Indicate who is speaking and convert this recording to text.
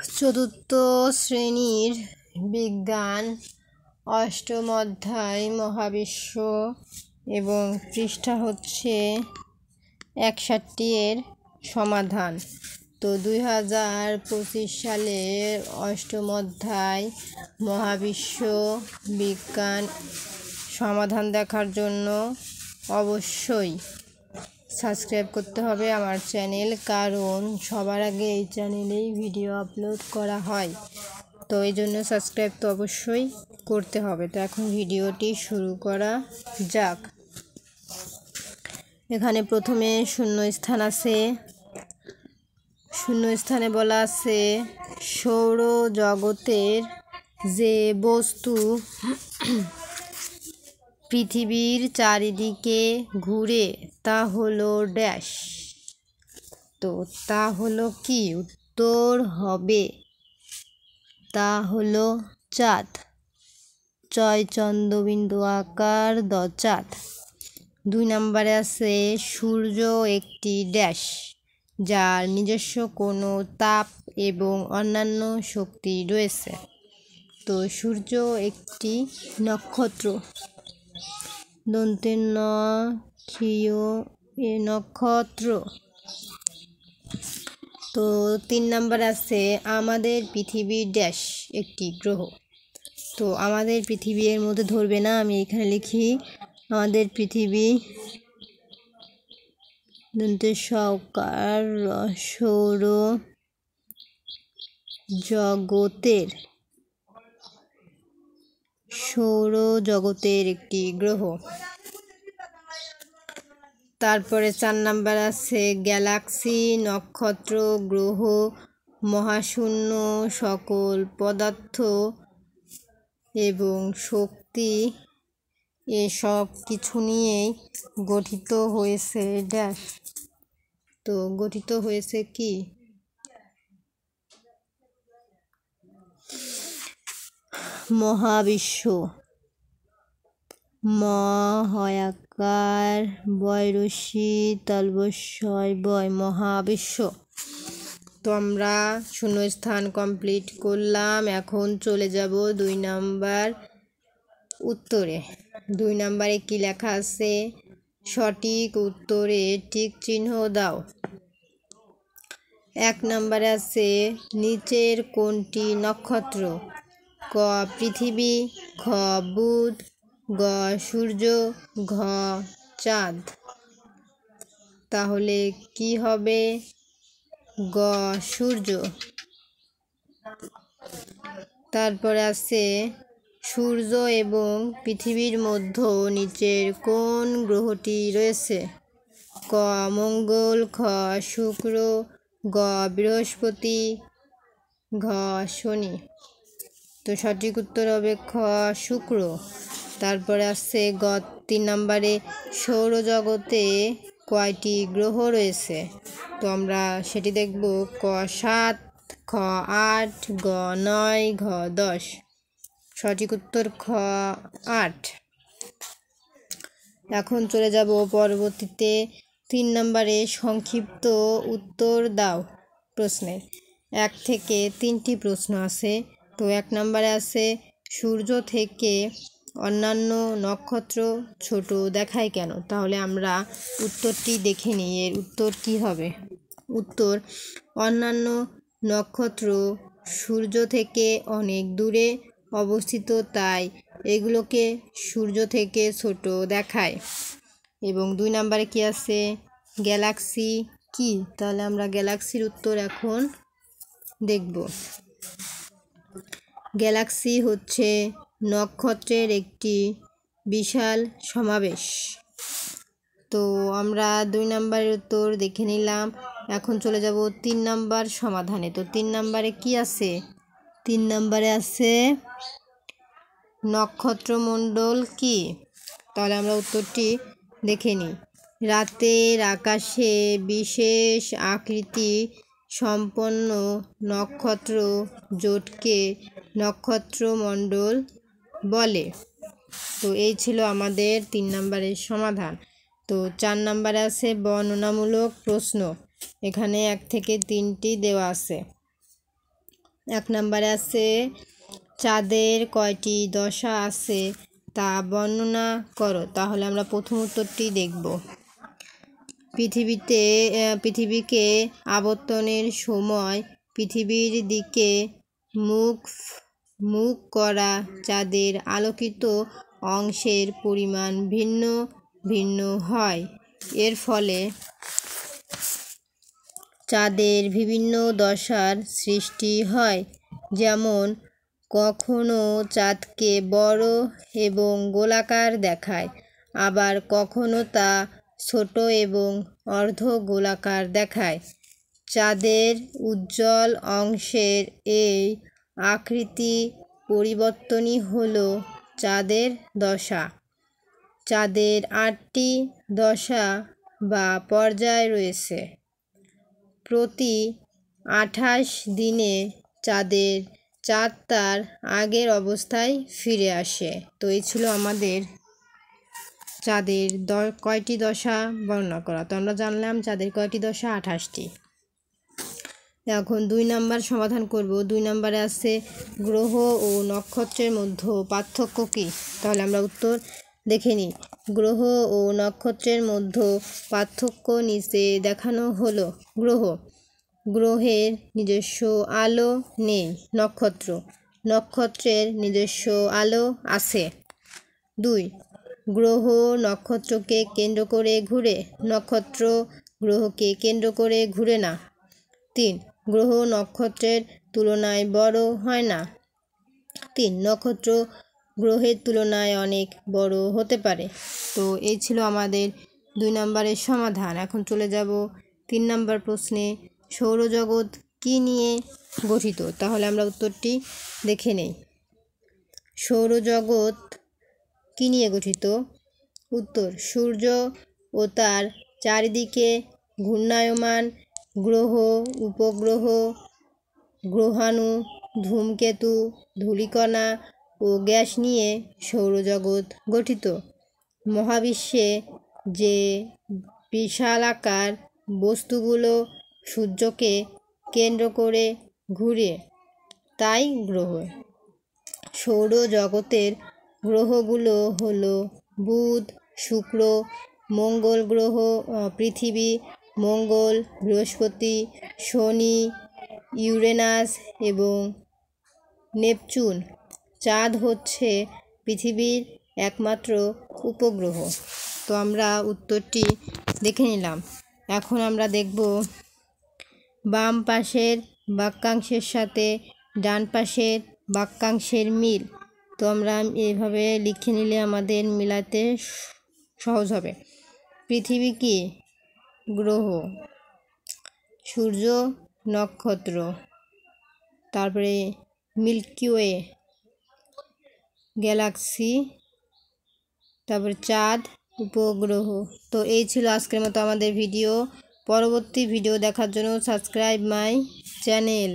Speaker 1: চতুর্থ শ্রেণীর বিজ্ঞান অষ্টম অধ্যায় মহাবিশ্ব এবং পৃষ্ঠা হচ্ছে 61 এর সমাধান। তো 2025 সালের অষ্টম অধ্যায় মহাবিশ্ব বিজ্ঞান সমাধান দেখার জন্য অবশ্যই সাবস্ক্রাইব করতে হবে আমার চ্যানেল, কারণ সবার আগে এই চ্যানেলেই ভিডিও আপলোড করা হয়। তো এই জন্য সাবস্ক্রাইব তো অবশ্যই করতে হবে। তো এখন ভিডিওটি শুরু করা যাক। এখানে প্রথমে শূন্যস্থান আছে। শূন্যস্থানে বলা আছে সৌরজগতের যে বস্তু পৃথিবীর চারিদিকে ঘুরে তা হলো ড্যাশ। তো তা হলো কি? উত্তর হবে তা হলো চাঁদ। চয় চন্দ্রবিন্দু আকার দ চাঁদ। 2 নম্বরে আছে সূর্য একটি ড্যাশ যার নিজস্ব কোনো তাপ এবং অন্যান্য শক্তি রয়েছে। তো সূর্য একটি নক্ষত্র। দন্তের ন ক্ষীয় এ নক্ষত্র। তো 3 নম্বর আছে আমাদের পৃথিবী ড্যাশ একটি গ্রহ। তো আমাদের পৃথিবী এর মধ্যে ধরবে না, আমি এখানে লিখি আমাদের পৃথিবী দন্তের সকার সৌরজগতের একটি গ্রহ। তারপরে 4 নাম্বার আছে গ্যালাক্সি, নক্ষত্র, গ্রহ, মহাশূন্য সকল পদার্থ এবং শক্তি এসব কিছু নিয়েই গঠিত হয়েছে ড্যাশ। তো গঠিত হয়েছে কি? মহাবিশ্ব। ম হয়াকার বয়রসি তালবস্যয় বয় মহাবিশ্ব। তো আমরা শূন্যস্থান কমপ্লিট করলাম। এখন চলে যাব 2 নাম্বার উত্তরে। 2 নাম্বারে কি লেখা আছে? সঠিক উত্তরে টিক চিহ্ন দাও। 1 নাম্বারে আছে নিচের কোনটি নক্ষত্র? ক পৃথিবী, খ বুধ, গ সূর্য, ঘ চাঁদ। তাহলে কি হবে? গ সূর্য। তারপরে আছে সূর্য এবং পৃথিবীর মধ্যে নিচের কোন গ্রহটি রয়েছে? ক মঙ্গল, খ শুক্র, গ বৃহস্পতি, ঘ শনি। তো সঠিক উত্তর হবে খ শুক্র। তারপরে আছে গ 3 নম্বরে সৌরজগতে কয়টি গ্রহ রয়েছে? তো আমরা সেটি দেখব। ক 7, খ 8, গ 9, ঘ 10। সঠিক উত্তর খ 8। এখন চলে যাব পরবর্তীতে 3 নম্বরে সংক্ষিপ্ত উত্তর দাও প্রশ্নের। 1 থেকে 3টি প্রশ্ন আছে। তো 1 নম্বরে আছে সূর্য থেকে অন্যান্য নক্ষত্র ছোট দেখায় কেন? তাহলে আমরা উত্তরটি দেখে নিই, এর উত্তর কি হবে। উত্তর, অন্যান্য নক্ষত্র সূর্য থেকে অনেক দূরে অবস্থিত, তাই এগুলোকে সূর্য থেকে ছোট দেখায়। এবং 2 নম্বরে কি আছে? গ্যালাক্সি কি? তাহলে আমরা গ্যালাক্সির উত্তর এখন দেখব। গ্যালাক্সি হচ্ছে নক্ষত্রের একটি বিশাল সমাবেশ। তো আমরা 2 নম্বরের উত্তর দেখে নিলাম। এখন চলে যাব 3 নম্বর সমাধানে। তো 3 নম্বরে কি আছে? 3 নম্বরে আছে নক্ষত্রমণ্ডল কি? তাহলে আমরা উত্তরটি দেখে নিই। রাতের আকাশে বিশেষ আকৃতি সম্পন্ন নক্ষত্র জোটকে নক্ষত্রমণ্ডল বলে। তো এই ছিল আমাদের 3 নম্বরের সমাধান। তো 4 নম্বরে আছে বর্ণনামূলক প্রশ্ন। এখানে 1 থেকে 3টি দেওয়া আছে। 1 নম্বরে আছে চাঁদের কয়টি দশা আছে তা বর্ণনা করো। তাহলে আমরা প্রথম উত্তরটি দেখব। পৃথিবীকে আবর্তনের সময় পৃথিবীর দিকে মুখ করা চাঁদের আলোকিত অংশের পরিমাণ ভিন্ন ভিন্ন হয়। এর ফলে চাঁদের বিভিন্ন দশার সৃষ্টি হয়, যেমন কখনো চাঁদকে বড় এবং গোলাকার দেখায়, আবার কখনো তা ছোট এবং অর্ধ গোলাকার দেখায়। চাঁদের উজ্জ্বল অংশের এই আকৃতি পরিবর্তনই হলো চাঁদের দশা। চাঁদের 8টি দশা বা পর্যায় রয়েছে। প্রতি 28 দিনে চাঁদ তার আগের অবস্থায় ফিরে আসে। তো এই ছিল আমাদের চাঁদের কয়টি দশা বর্ণনা করা। তো আমরা জানলাম চাঁদের কয়টি দশা, 28টি। এখন 2 নাম্বার সমাধান করব। 2 নাম্বারে আছে গ্রহ ও নক্ষত্রের মধ্যে পার্থক্য কী। তাহলে আমরা উত্তর দেখে নিই। গ্রহ ও নক্ষত্রের মধ্যে পার্থক্য নিচে দেখানো হলো। গ্রহের নিজস্ব আলো নেই। নক্ষত্রের নিজস্ব আলো আছে। 2 গ্রহ নক্ষত্রকে কেন্দ্র করে ঘুরে, নক্ষত্র গ্রহকে কেন্দ্র করে ঘুরে না। 3 গ্রহ নক্ষত্রের তুলনায় বড় হয় না। 3 নক্ষত্র গ্রহের তুলনায় অনেক বড় হতে পারে। তো এই ছিল আমাদের 2 নম্বরের সমাধান। এখন চলে যাব 3 নম্বর প্রশ্নে। সৌরজগৎ কী নিয়ে গঠিত। তাহলে আমরা উত্তরটি দেখে নেই। সৌরজগৎ কী নিয়ে গঠিত? উত্তর সূর্য ও তার চারিদিকে ঘূর্ণায়মান গ্রহ, উপগ্রহ, গ্রহাণু, ধূমকেতু, ধূলিকণা ও গ্যাস নিয়ে সৌরজগৎ গঠিত। মহাবিশ্বে যে বিশালাকার বস্তুগুলো সূর্যকে কেন্দ্র করে ঘুরে তাই গ্রহ। সৌরজগতের গ্রহগুলো হলো বুধ, শুক্র, মঙ্গল গ্রহ, পৃথিবী, মঙ্গল, বৃহস্পতি, শনি, ইউরেনাস এবং নেপচুন। চাঁদ হচ্ছে পৃথিবীর একমাত্র উপগ্রহ। তো আমরা উত্তরটি দেখে নিলাম। এখন আমরা দেখব বাম পাশের বাক্যাংশের সাথে ডান পাশের বাক্যাংশের মিল। তো আমরা এভাবে লিখে নিলে আমাদের মিলাতে সহজ হবে। পৃথিবী কি? গ্রহ। সূর্য নক্ষত্র। তারপরে মিল্কি ওয়ে গ্যালাক্সি। তারপরে চাঁদ উপগ্রহ। তো এই ছিল আজকের মতো আমাদের ভিডিও। পরবর্তী ভিডিও দেখার জন্য সাবস্ক্রাইব মাই চ্যানেল।